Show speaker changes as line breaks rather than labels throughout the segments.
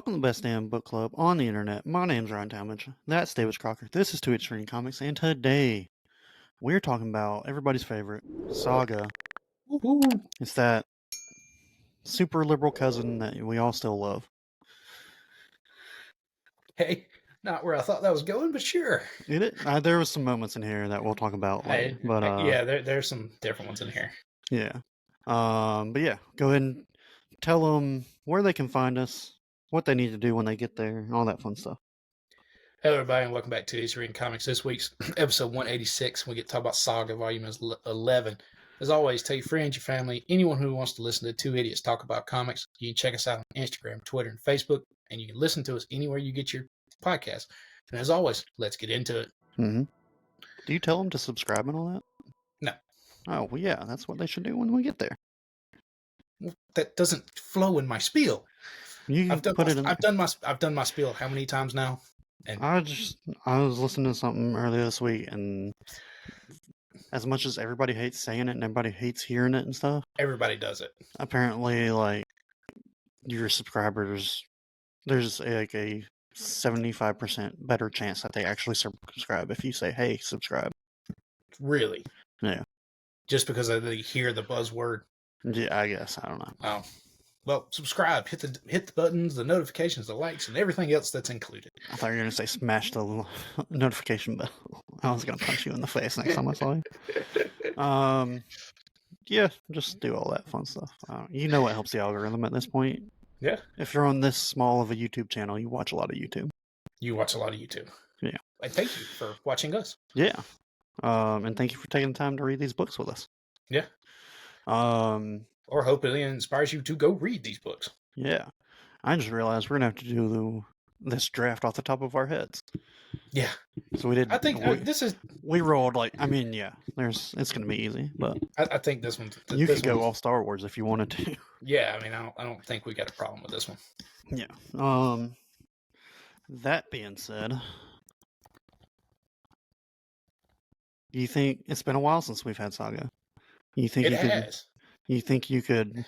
Welcome to the best damn book club on the internet. My name's Ryan Talmadge. That's David Crocker. This is 2H Screen Comics, and today we're talking about everybody's favorite, Saga.
Woohoo!
It's that super liberal cousin that we all still love.
Hey, not where I thought that was going, but sure.
There was some moments in here that we'll talk about later, but
Yeah, there's some different ones in here.
yeah. But yeah, go ahead and tell them where they can find us, what they need to do when they get there, all that fun stuff.
Hello, everybody, and welcome back to Easy Reading Comics. This week's episode 186. We get to talk about Saga, volume 11. As always, tell your friends, your family, anyone who wants to listen to two idiots talk about comics. You can check us out on Instagram, Twitter, and Facebook, and you can listen to us anywhere you get your podcast. And as always, let's get into it.
Mm-hmm. Do you tell them to subscribe and all that?
No.
Oh, well, yeah, that's what they should do when we get there.
That doesn't flow in my spiel.
I've
done my spiel how many times now?
And I was listening to something earlier this week, and as much as everybody hates saying it and everybody hates hearing it and stuff,
everybody does it.
Apparently, like, your subscribers, there's like a 75% better chance that they actually subscribe if you say, "Hey, subscribe."
Really?
Yeah.
Just because they hear the buzzword.
Yeah, I guess. I don't know.
Oh. Well, subscribe, hit the buttons, the notifications, the likes, and everything else that's included.
I thought you were going to say smash the notification bell. I was going to punch you in the face next time I saw you. Yeah, just do all that fun stuff. You know what helps the algorithm at this point.
Yeah.
If you're on this small of a YouTube channel, you watch a lot of YouTube.
You watch a lot of YouTube.
Yeah.
And thank you for watching us.
Yeah. And thank you for taking the time to read these books with us.
Yeah. Or hopefully it inspires you to go read these books.
Yeah. I just realized we're going to have to do this draft off the top of our heads.
Yeah.
So we did.
I think
we rolled it's going to be easy, but
I think this one.
You could go all Star Wars if you wanted to.
Yeah, I mean, I don't think we got a problem with this one.
Yeah. That being said, you think it's been a while since we've had Saga? You think
it has?
You think you could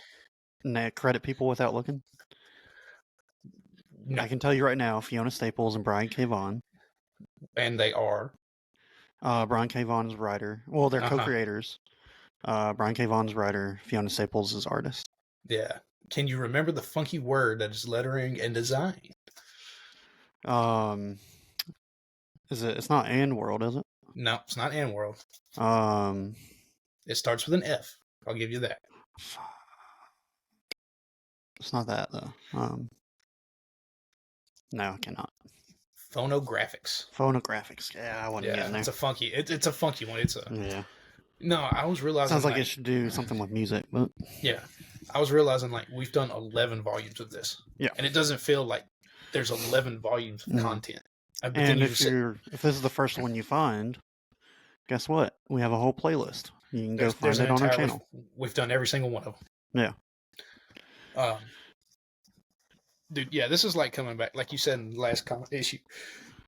credit people without looking?
No.
I can tell you right now, Fiona Staples and Brian K. Vaughan.
And they are?
Brian K. Vaughan is writer. Well, they're co-creators. Brian K. Vaughan is writer. Fiona Staples is artist.
Yeah. Can you remember the funky word that is lettering and design?
It's not AndWorld, is it?
No, it's not AndWorld. It starts with an F. I'll give you that.
It's not that, though. No, I cannot.
Phonographics.
Yeah, I wasn't getting there.
It's a funky. It's a funky one.
Yeah.
No, I was realizing.
Sounds like it should do something with music, but
yeah, I was realizing we've done 11 volumes of this.
Yeah,
and it doesn't feel like there's 11 volumes of content.
And if this is the first one you find, guess what? We have a whole playlist. You can go find it on our channel.
We've done every single one of them.
Yeah.
Dude, yeah, this is like coming back, like you said in the last issue.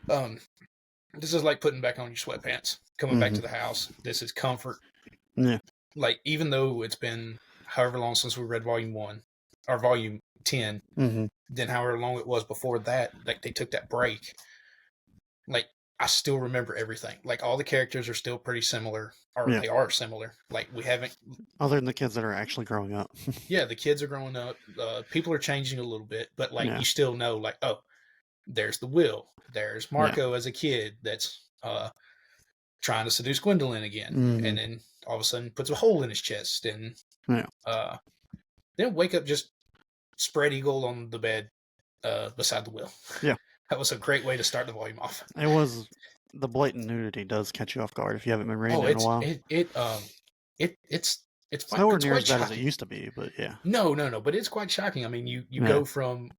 This is like putting back on your sweatpants, coming back to the house. This is comfort.
Yeah.
Like, even though it's been however long since we read volume 1 or volume 10, then however long it was before that, like they took that break. Like, I still remember everything. Like, all the characters are still pretty similar, or they are similar. Like, we haven't...
Other than the kids that are actually growing up.
Yeah, the kids are growing up. People are changing a little bit, but, like, you still know, like, oh, there's the Will. There's Marco as a kid that's trying to seduce Gwendolyn again. And then all of a sudden puts a hole in his chest. And then wake up just spread eagle on the bed beside the Will.
Yeah.
That was a great way to start the volume off.
It was. The blatant nudity does catch you off guard if you haven't been reading it in a while.
It's
nowhere near as bad as it used to be, but yeah.
No, but it's quite shocking. I mean, you go from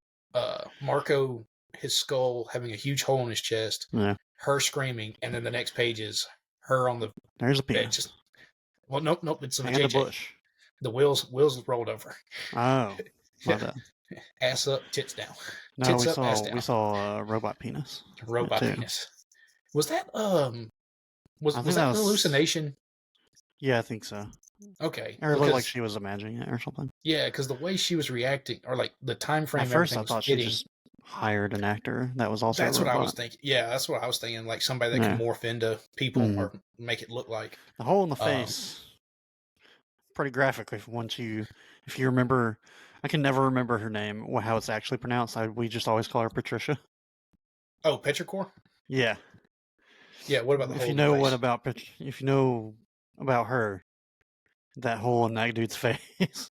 Marco, his skull having a huge hole in his chest, her screaming, and then the next page is her on the
there's a penis.
Nope, it's a
and
JJ.
The bush.
The wheels rolled over.
Oh,
ass up, tits down.
No,
tits up, ass down.
We saw a robot penis.
Robot penis. Was that was that an hallucination?
Yeah, I think so.
Okay.
Or it looked like she was imagining it or something.
Yeah, because the way she was reacting, or like the time frame.
At first, I thought she just hired an actor that was also a
That's what I was
robot.
thinking. Yeah, that's what I was thinking. Like somebody that can
Yeah.
morph into people or make it look like.
The hole in the
Um,
face, pretty graphic. If you remember, I can never remember her name, how it's actually pronounced. We just always call her Patricia.
oh, Petrichor?
Yeah.
Yeah, what about the
If
hole
you
in the
know
face?
if you know about her, that hole in that dude's face, it's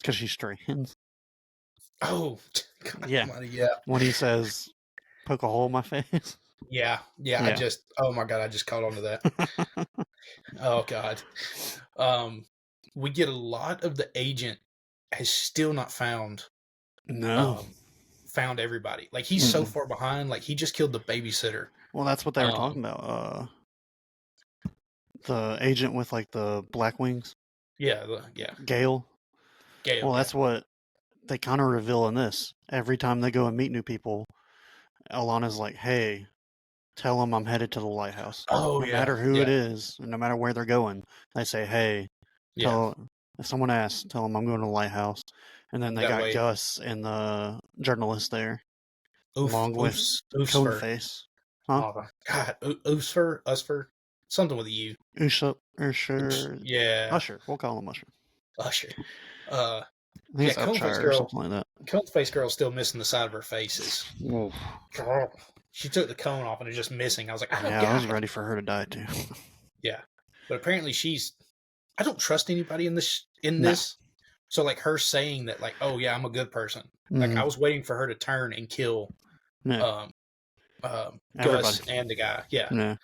because she's trans.
Oh, God
Yeah.
almighty, yeah.
When he says, "Poke a hole in my face."
Yeah, yeah,
Yeah.
oh my God, I just caught on to that. Oh God. Um, we get a lot of the agent has still not
No.
um found everybody. Like he's so
Mm-mm.
far behind. Like he just killed the babysitter.
Well, that's what they were
Um,
talking about. The agent with like the black wings,
yeah, yeah,
Gale.
Gale,
Well,
yeah.
that's what they kind of reveal in this. Every time they go and meet new people, Alana's like, "Hey, tell them I'm headed to the lighthouse.
Oh
No
yeah,
matter who it
yeah,
is, and no matter where they're going, they say, hey,
yeah.
tell if someone asks, tell them I'm going to the lighthouse." And then they
That
got
way,
Gus and the journalist there, along with
Oofsfer.
Coneface. Huh?
Oh my God, Oofsfer, Usfer, something with a U.
Usher,
Yeah,
Usher. We'll call him Usher.
Usher. Uh,
I think
yeah,
it's Upshire or something like that.
Cone Face Girl's still missing the side of her faces.
Oof.
She took the cone off and it's just missing. I was like, oh
Yeah, I was
God.
ready for her to die too.
Yeah, but apparently she's. I don't trust anybody in this.
No.
So like her saying that, like, oh yeah, I'm a good person. Like
Mm-hmm.
I was waiting for her to turn and kill,
Yeah.
um,
Everybody.
Gus and the guy. Yeah,
Yeah.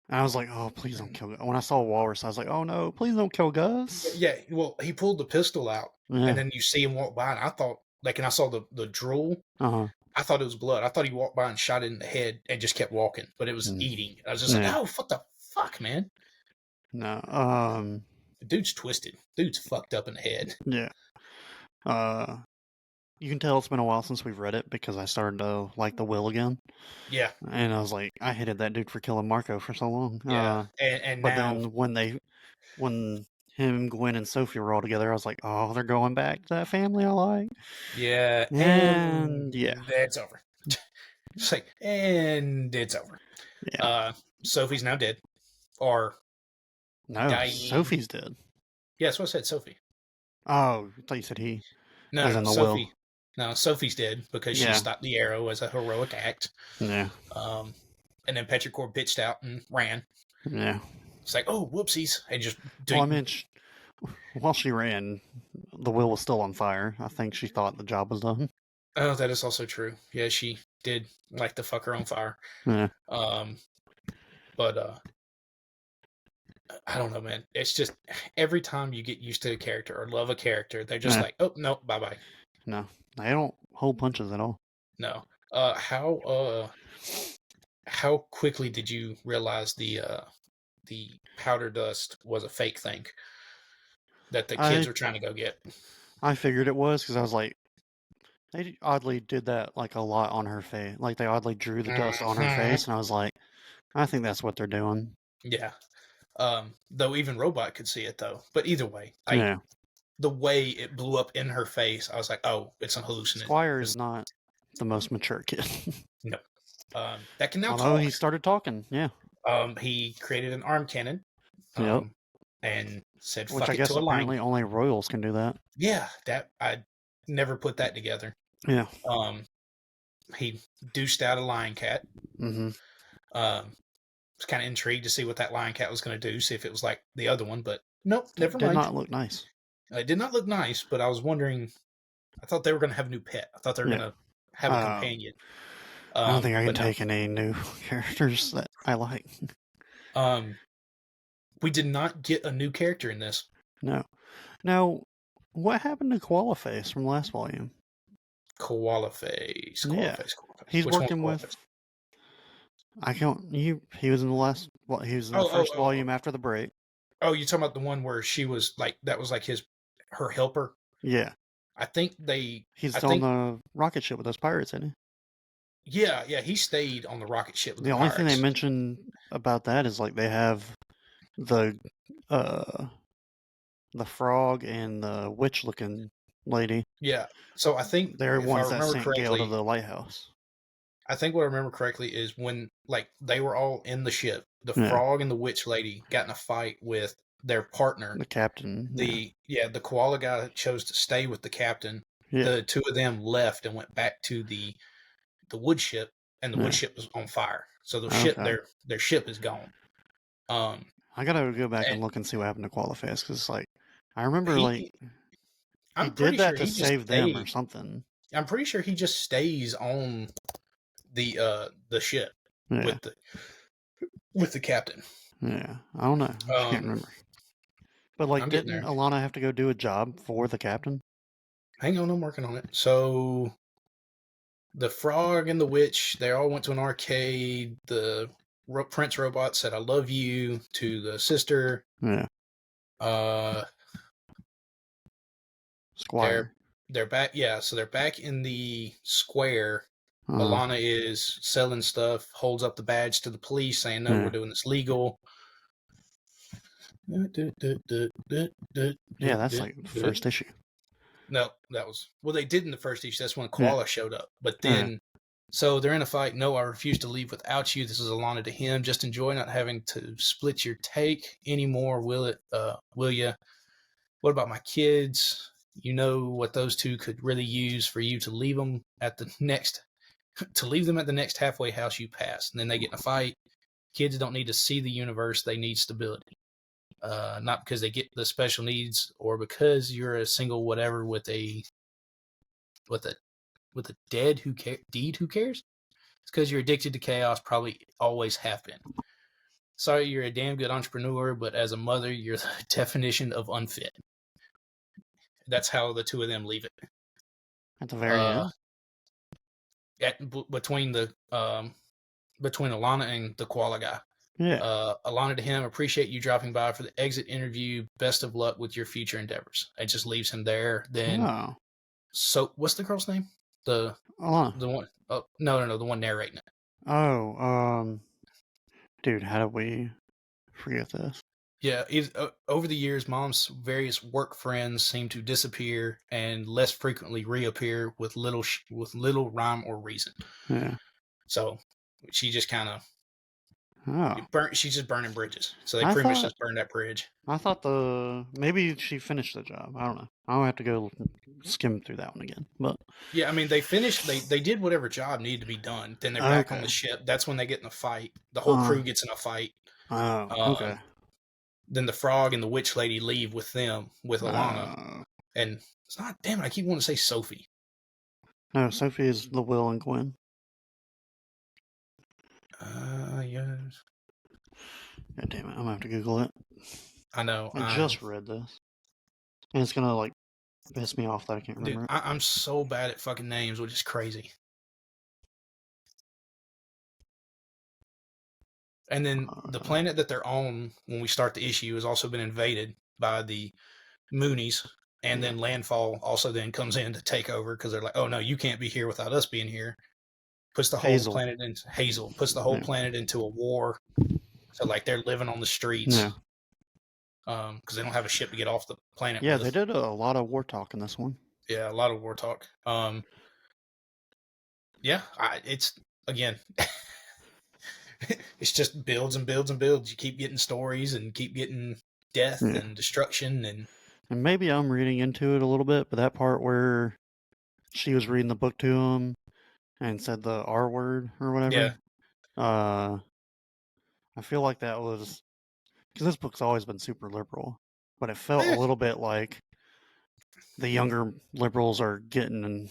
I was like, oh, please don't kill Gus. When I saw Walrus, I was like, oh no, please don't kill Gus.
yeah. Well, he pulled the pistol out, and
Yeah.
then you see him walk by, and I thought, like, and I saw the drool.
Uh-huh.
I thought it was blood. I thought he walked by and shot it in the head and just kept walking, but it was
Mm.
eating. I was just like,
Yeah.
oh, what the fuck, man?
No.
The dude's twisted. Dude's fucked up in the head.
Yeah. You can tell it's been a while since we've read it because I started to like the Will again.
Yeah.
And I was like, I hated that dude for killing Marco for so long.
Yeah. And
But
now,
then when him, Gwen, and Sophie were all together, I was like, oh, they're going back to that family I like.
yeah,
And yeah.
that's over. Just like, and it's over.
Yeah.
Sophie's now dead. Or
No,
dying.
Sophie's dead.
Yeah, that's what I said, Sophie.
Oh, I thought you said he.
No,
as in the
Sophie.
Will.
No, Sophie's dead because she
Yeah.
stopped the arrow as a heroic act.
Yeah.
And then Petrichor bitched out and ran.
Yeah.
It's like, oh, whoopsies. And just.
Well, I mean, while she ran, the Will was still on fire. I think she thought the job was done.
Oh, that is also true. Yeah, she did like to fuck her on fire.
Yeah.
But I don't know, man. It's just every time you get used to a character or love a character, they're just like, oh no, bye bye.
No, they don't hold punches at all.
No. How quickly did you realize the powder dust was a fake thing that the kids were trying to go get?
I figured it was because I was like, they oddly did that like a lot on her face. Like they oddly drew the dust on her face, and I was like, I think that's what they're doing.
Yeah. Though even Robot could see it though. But either way, the way it blew up in her face, I was like, oh, it's a hallucination.
Squire is not the most mature kid.
No. That can now
Although
talk.
he started talking, yeah.
He created an arm cannon. And said,
which
fuck
I
it
guess
to a line.
apparently only royals can do that.
Yeah, that I never put that together.
Yeah.
He deuced out a lion cat.
Mm-hmm.
Was kind of intrigued to see what that lion cat was going to do, see if it was like the other one, but nope, never
mind.
Did
not look nice.
It did not look nice, but I was wondering. I thought they were going to have a new pet. I thought they were going to have a companion.
I don't think I can take any new characters that I like.
We did not get a new character in this.
No. Now, what happened to Koalaface from last volume?
Koalaface.
Yeah. He's working with. I can't. He was in the last. Well, he was in the first volume after the break.
Oh, you're talking about the one where she was like that was like her helper.
Yeah.
I think they.
He's on the rocket ship with those pirates, isn't he?
Yeah, he stayed on the rocket ship with the
only
pirates.
thing they mention about that is like they have the frog and the witch looking lady.
Yeah. So I think
They're
if I
ones that
remember
sent Gale to
correctly,
the lighthouse.
I think what I remember correctly is when like they were all in the ship, the
Yeah,
frog and the witch lady got in a fight with their partner.
the captain.
The koala guy chose to stay with the captain.
Yeah,
The two of them left and went back to the wood ship, and the wood
yeah.
ship was on fire. So
Okay.
their ship is gone. Um,
I gotta go back
and
and look and see what happened to Qualiface because, like, I remember like
he,
he
I'm
did
pretty
that
sure
to
he just
save them or
stayed.
something.
I'm pretty sure he just stays on the ship
Yeah,
with the captain.
yeah. I don't know. I just can't
Um,
remember. But like,
I'm getting
didn't
there.
Alana have to go do a job for the captain?
Hang on, I'm working on it. So the frog and the witch, they all went to an arcade. The Prince robot said, "I love you" to the sister.
Yeah,
Uh, they're
Squire.
they're back. Yeah, so they're back in the square.
Uh,
Alana is selling stuff, holds up the badge to the police, saying, "No, we're
yeah,
doing this legal."
yeah. That's like the first issue.
No, that was they did in the first issue. That's when
Yeah,
Koala showed up. But
yeah.
then, so they're in a fight. No, I refuse to leave without you. This is Alana to him. Just enjoy not having to split your take anymore. Will it? Will you? What about my kids? You know what those two could really use for you to leave them at the next halfway house you pass. And then they get in a fight. Kids don't need to see the universe; they need stability. Not because they get the special needs or because you're a single whatever with a with a deed who cares. It's because you're addicted to chaos, probably always have been. Sorry, you're a damn good entrepreneur, but as a mother, you're the definition of unfit. That's how the two of them leave it.
At the very
Uh,
end.
Between Alana and the koala guy.
Yeah.
Alana to him, appreciate you dropping by for the exit interview. Best of luck with your future endeavors. It just leaves him there. Then,
Oh,
so what's the girl's name? The
Alana.
the one? Oh, no, the one narrating it.
Oh, dude, how did we forget this?
Yeah, over the years, Mom's various work friends seem to disappear and less frequently reappear with little rhyme or reason.
Yeah.
So she just kind of
Oh,
she's just burning bridges. So they
I
pretty much
thought
just burned that bridge.
maybe she finished the job. I don't know. I'll have to go skim through that one again. But
Yeah, I mean they finished. They did whatever job needed to be done. Then they're back on
okay.
the ship. That's when they get in a fight. The whole crew gets in a fight.
Oh, okay.
Um, then the frog and the witch lady leave with them with Alana.
Uh,
And it's not. Damn it! I keep wanting to say Sophie.
no, Sophie is the Will and Gwen.
Yes.
God damn it! I'm gonna have to Google it.
I know.
I just read this, and it's gonna like piss me off that I can't remember
Dude,
it.
I'm so bad at fucking names, which is crazy. And then the planet that they're on when we start the issue has also been invaded by the Moonies, and then Landfall also then comes in to take over because they're like, oh no, you can't be here without us being here. Puts the whole
Hazel.
planet into Hazel, puts the whole planet into a war. So like they're living on the streets.
Yeah.
Because they don't have a ship to get off the planet
Yeah,
with.
they did a lot of war talk in this one.
Yeah, a lot of war talk. Yeah, it's again, it's just builds and builds and builds. You keep getting stories and keep getting death and destruction and
maybe I'm reading into it a little bit, but that part where she was reading the book to him and said the R word or whatever.
Yeah.
I feel like that was because this book's always been super liberal, but it felt a little bit like the younger liberals are getting, and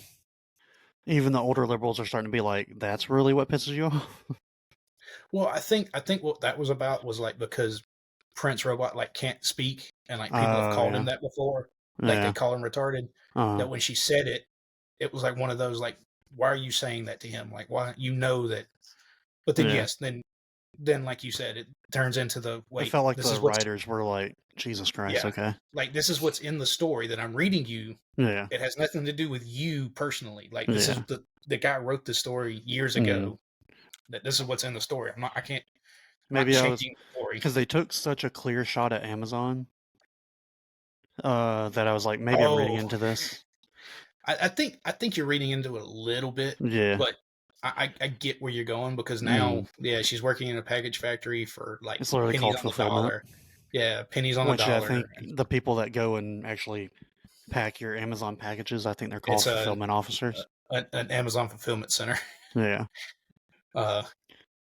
even the older liberals are starting to be like, "That's really what pisses you off."
Well, I think what that was about was like because Prince Robot like can't speak and like people have called him
Yeah,
that before, like they
yeah,
call him retarded. That when she said it, it was like one of those like, why are you saying that to him? Like, why you know that? But then
yeah.
yes, then like you said, it turns into the
It
wait.
felt like
This
the
is what's
writers were like, "Jesus Christ,
yeah,
okay."
like this is what's in the story that I'm reading you.
Yeah,
It has nothing to do with you personally. Like this is
yeah.
the guy wrote the story years ago. That this is what's in the story. I'm not
Maybe I was
changing the story.
because they took such a clear shot at Amazon that I was like, maybe I'm reading
Oh,
into this.
I think you're reading into it a little bit,
Yeah.
but I get where you're going because now,
Mm.
yeah, she's working in a package factory for like
It's literally
pennies
called
on the
fulfillment,
dollar. Yeah, pennies on the
which I
dollar.
think
And
the people that go and actually pack your Amazon packages, I think they're called
it's
fulfillment officers.
an Amazon fulfillment center.
Yeah.
Uh,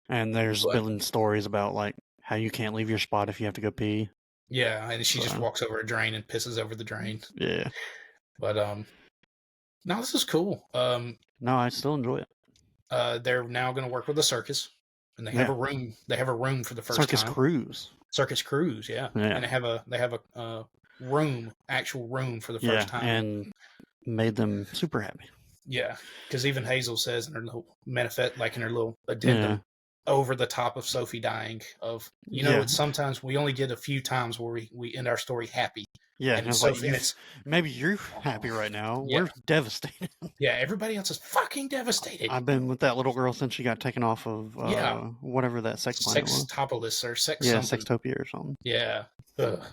And there's
but
been stories about like how you can't leave your spot if you have to go pee.
yeah, and she just
So
walks over a drain and pisses over the drain.
yeah.
But no, this is cool.
No, I still enjoy it.
They're now going to work with a circus, and they have
Yeah.
a room. They have a room for the first
Circus
time.
Cruise.
Circus Cruise, yeah,
Yeah.
and they have a room, actual room for the
Yeah.
first time.
And made them super happy.
Yeah, because even Hazel says in her little manifest, like in her little addendum,
Yeah.
over the top of Sophie dying, of
Yeah.
it's sometimes we only get a few times where we end our story happy.
Yeah.
And
And it's
Sophie,
like,
it's
maybe you're happy right now.
yeah,
We're devastated.
yeah. Everybody else is fucking devastated.
I've been with that little girl since she got taken off of
Yeah,
whatever that sex planet was.
Sextopolis or sex
Yeah,
something.
Sextopia or something.
Yeah, ugh,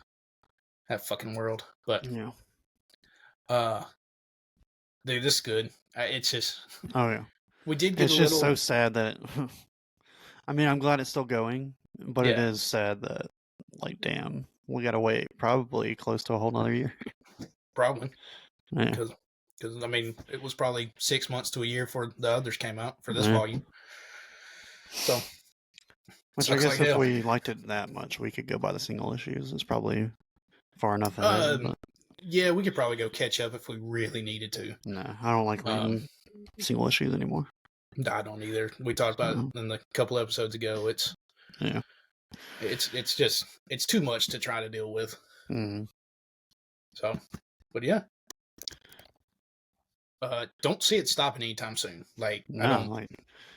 that fucking world. But
Yeah.
dude, this is good. It's just
Oh yeah.
we did get
It's
a
just
little.
so sad that I mean, I'm glad it's still going, but it
Yeah,
is sad that like damn, we gotta wait probably close to a whole nother year.
probably
Yeah.
because I mean it was probably 6 months to a year before the others came out for this
Yeah.
volume. So,
Which I guess if we liked it that much, we could go by the single issues. It's probably far enough ahead. But
yeah, we could probably go catch up if we really needed to.
no, I don't like reading single issues anymore.
I don't either. We talked about it in a couple episodes ago. It's just it's too much to try to deal with.
Mm-hmm.
So, but yeah. Don't see it stopping anytime soon. Like
no,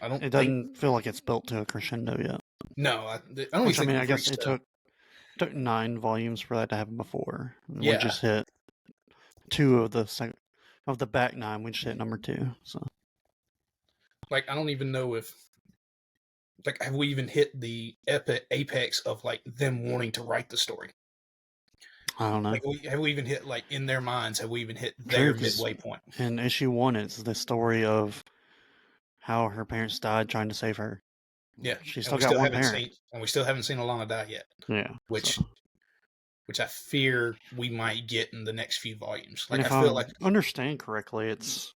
I don't.
It doesn't feel like it's built to a crescendo yet.
No, I don't.
Which I mean, I guess it took 9 volumes for that to happen before. Yeah. We just hit 2 of the back 9. We just hit number 2. So,
like, I don't even know if, like, have we even hit the apex of like them wanting to write the story?
I don't know.
Like, have we even hit, like, in their minds? Have we even hit their midway point?
In issue 1, it's the story of how her parents died trying to save her.
Yeah,
she still got one parent,
and we still haven't seen Alana die yet.
Yeah,
which I fear we might get in the next few volumes. Like,
and if I feel like understand correctly, it's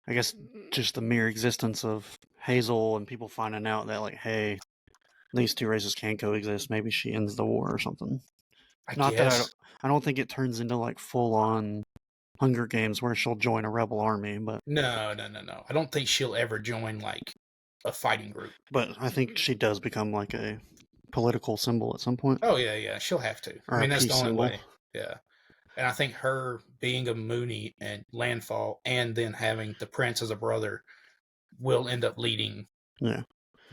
I guess just the mere existence of Hazel and people finding out that like, hey, these 2 races can coexist. Maybe she ends the war or something. I don't think it turns into like full on Hunger Games where she'll join a rebel army, but
no. I don't think she'll ever join like a fighting group.
But I think she does become like a political symbol at some point.
Oh yeah, she'll have to.
Or I mean, that's the only way.
Yeah, and I think her being a Mooney and Landfall, and then having the Prince as a brother, will end up leading.
Yeah,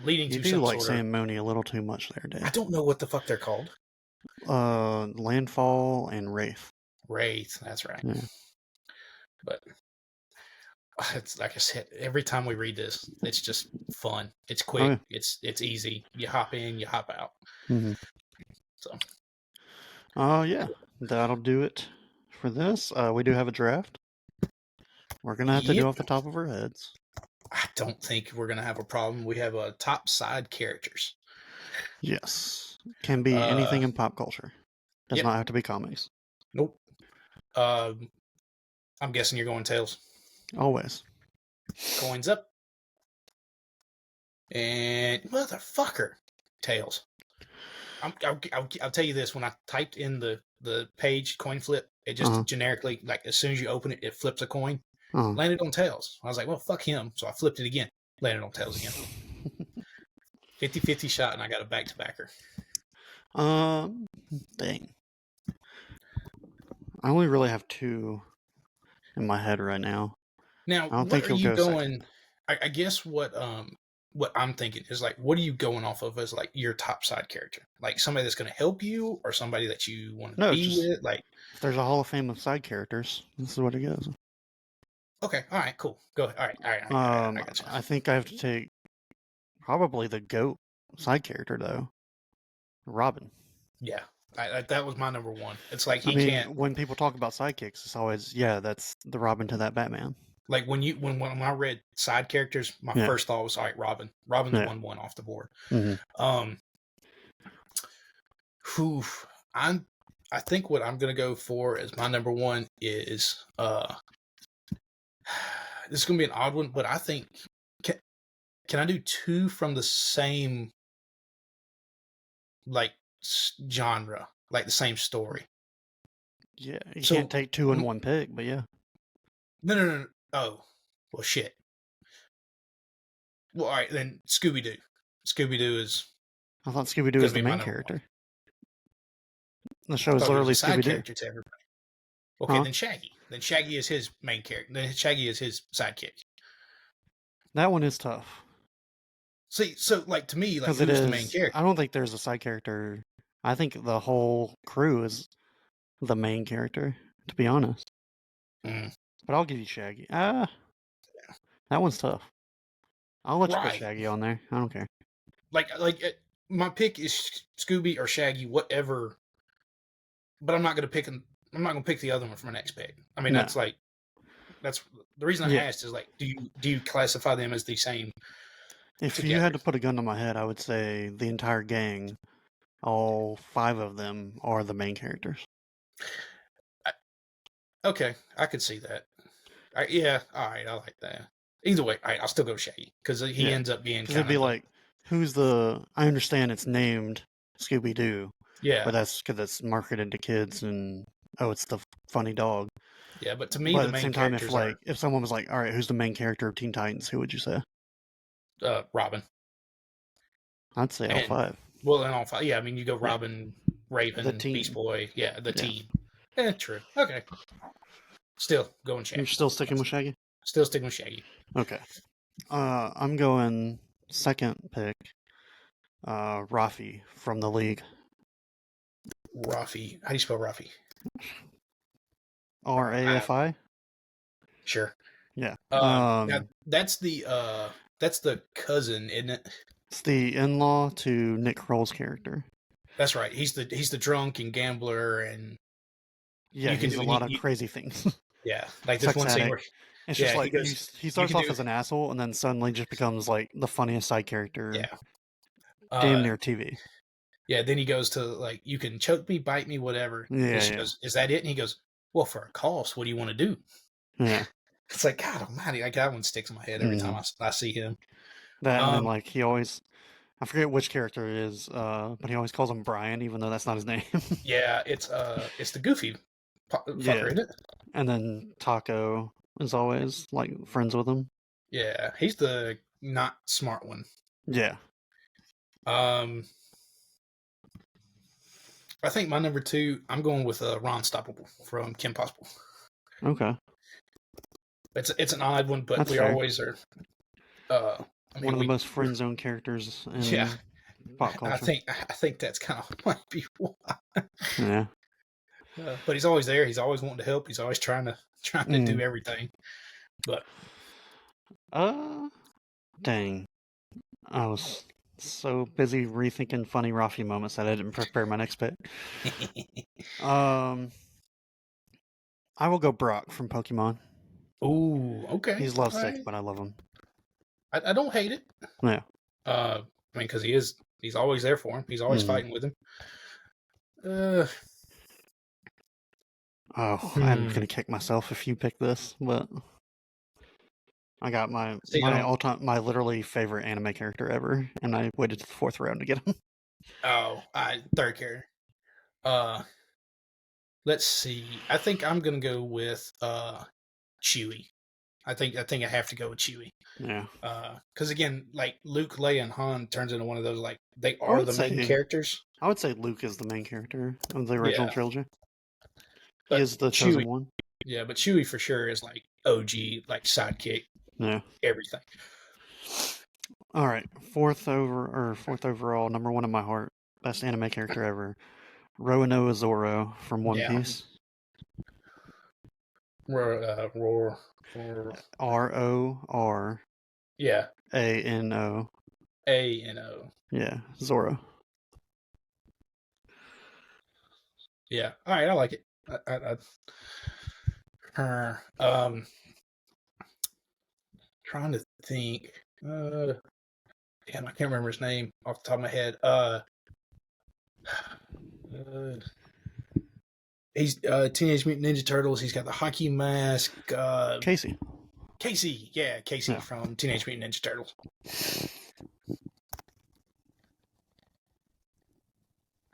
leading
you
to
do
some
like
sort
saying Mooney a little too much there, Dave.
I don't know what the fuck they're called.
Landfall and Wraith.
Wraith, that's right.
Yeah.
But it's like I said, every time we read this, it's just fun. It's quick. Oh, yeah. It's easy. You hop in, you hop out.
Mm-hmm.
So.
Yeah, that'll do it for this. We do have a draft. We're gonna have to do off the top of our heads.
I don't think we're gonna have a problem. We have top side characters.
Yes, can be anything in pop culture. Does not have to be comics.
Nope. I'm guessing you're going Tails.
Always.
Coins up. And motherfucker, Tails. I'll tell you this: when I typed in the page coin flip, it just generically, like, as soon as you open it, it flips a coin. Landed on Tails. I was like, well, fuck him. So I flipped it again. Landed on Tails again. 50-50 shot, and I got a back-to-backer.
Dang. I only really have 2 in my head right now.
Now,
I don't think
are you going? I guess what I'm thinking is, like, what are you going off of as like your top side character? Like somebody that's going to help you, or somebody that you want to be with? Like,
if there's a Hall of Fame of side characters, this is what it goes.
Okay, all right, cool. Go ahead. All right.
I gotcha. I think I have to take probably the GOAT side character though, Robin.
Yeah, That was my number one. It's like
I mean,
can't.
when people talk about sidekicks, it's always that's the Robin to that Batman.
Like when I read side characters, my first thought was, all right, Robin. Robin's 1-1 off the board.
Mm-hmm.
I think what I'm gonna go for as my number one is this is gonna be an odd one, but I think can I do two from the same like genre, like the same story?
Yeah, you can't take two in one pick, but yeah.
No. Oh, well, shit. Well, all right, then Scooby-Doo. Scooby-Doo is...
I thought Scooby-Doo is the main character. The show is literally Scooby-Doo.
Character to everybody. Okay, then Shaggy. Then Shaggy is his main character. Then Shaggy is his sidekick.
That one is tough.
See, so like to me, like who's the main character?
I don't think there's a side character. I think the whole crew is the main character, to be honest. But I'll give you Shaggy. That one's tough. I'll let you put Shaggy on there. I don't care.
Like my pick is Scooby or Shaggy, whatever. But I'm not gonna pick the other one for my next pick. I mean, that's the reason I asked is like, do you classify them as the same?
If you had to put a gun to my head, I would say the entire gang, all 5 of them, are the main characters.
Okay, I could see that. Yeah, all right, I like that. Either way, all right, I'll still go Shaggy because he ends up being.
Because it'd be like, who's the? I understand it's named Scooby-Doo.
Yeah,
but that's because it's marketed to kids, and it's the funny dog.
Yeah, but to me, the main
at the same time, if someone was like, all right, who's the main character of Teen Titans? Who would you say?
Robin.
I'd say all 5.
Well, in all 5, yeah. I mean, you go Robin, Raven, Beast Boy, the team. Yeah, true. Okay. Still going Shaggy.
You're still sticking with Shaggy?
Still sticking with Shaggy.
Okay. I'm going second pick. Rafi from the League.
Rafi. How do you spell Rafi?
Rafi.
Sure.
Yeah.
That's the cousin, isn't it?
It's the in-law to Nick Kroll's character.
That's right. He's the drunk and gambler and
he's a lot of crazy things.
Yeah, like this one scene where
it's just like he starts off as an asshole and then suddenly just becomes like the funniest side character.
Yeah.
Damn near TV.
Yeah, then he goes to like, you can choke me, bite me, whatever.
Yeah.
She goes, is that it? And he goes, well, for a cost, what do you want to do?
Yeah.
It's like, God almighty, like that one sticks in my head every time I see him.
That and then like he always, I forget which character it is, but he always calls him Brian, even though that's not his name.
Yeah, it's the goofy fucker, isn't it?
And then Taco is always like friends with him.
Yeah, he's the not smart one.
Yeah.
I think my number 2, I'm going with Ron Stoppable from Kim Possible.
Okay.
It's an odd one, but
That's
we
fair.
Always are.
One of the most friend zone characters in pop culture.
I think that's kind of might be why.
Yeah.
But he's always there. He's always wanting to help. He's always trying to do everything. But
dang, I was so busy rethinking funny Rafi moments that I didn't prepare my next pick. I will go Brock from Pokemon.
Ooh, okay.
He's lovesick, but I love him.
I don't hate it.
Yeah.
I mean, because he's always there for him. He's always fighting with him.
I'm gonna kick myself if you pick this, but I got my literally favorite anime character ever, and I waited to the 4th round to get him.
Third character. Let's see. I think I'm gonna go with Chewie. I think I have to go with Chewie.
Yeah.
Because again, like Luke, Leia, and Han turns into one of those like they are the main characters.
I would say Luke is the main character of the original trilogy. He is the chosen one.
Yeah, but Chewie for sure is like OG, like sidekick.
Yeah.
Everything.
All right, 4th overall, number 1 in my heart, best anime character ever, Roronoa Zoro from One Piece.
Roar.
R-O-R.
Yeah.
A-N-O.
A-N-O.
Yeah, Zoro.
Yeah. All right. I like it. Trying to think. Damn, I can't remember his name off the top of my head. He's Teenage Mutant Ninja Turtles. He's got the hockey mask.
Casey.
Casey. Yeah, Casey from Teenage Mutant Ninja Turtles.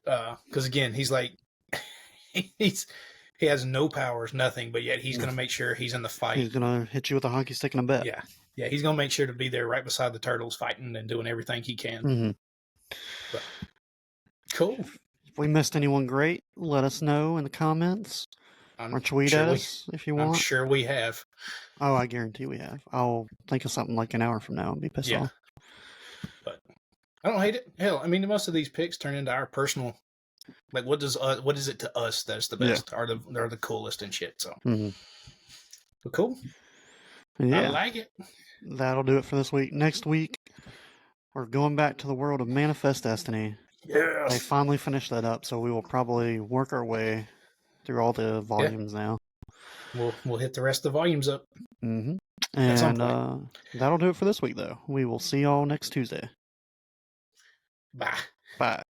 Because again, he's like, he has no powers, nothing, but yet he's going to make sure he's in the fight.
He's going to hit you with a hockey stick and a bat.
Yeah, he's going to make sure to be there right beside the turtles fighting and doing everything he can.
Mm-hmm.
But, cool.
If we missed anyone great, let us know in the comments. Or tweet at us if you want.
I'm sure we have.
Oh, I guarantee we have. I'll think of something like an hour from now and be pissed off.
But I don't hate it. Hell, I mean, most of these picks turn into our personal. Like, what is it to us that's the best, are the coolest and shit. So, but cool.
Yeah,
I like it.
That'll do it for this week. Next week, we're going back to the world of Manifest Destiny.
Yes.
They finally finished that up, so we will probably work our way through all the volumes now.
We'll hit the rest of the volumes up.
Mm-hmm. And that'll do it for this week, though. We will see y'all next Tuesday.
Bye.
Bye.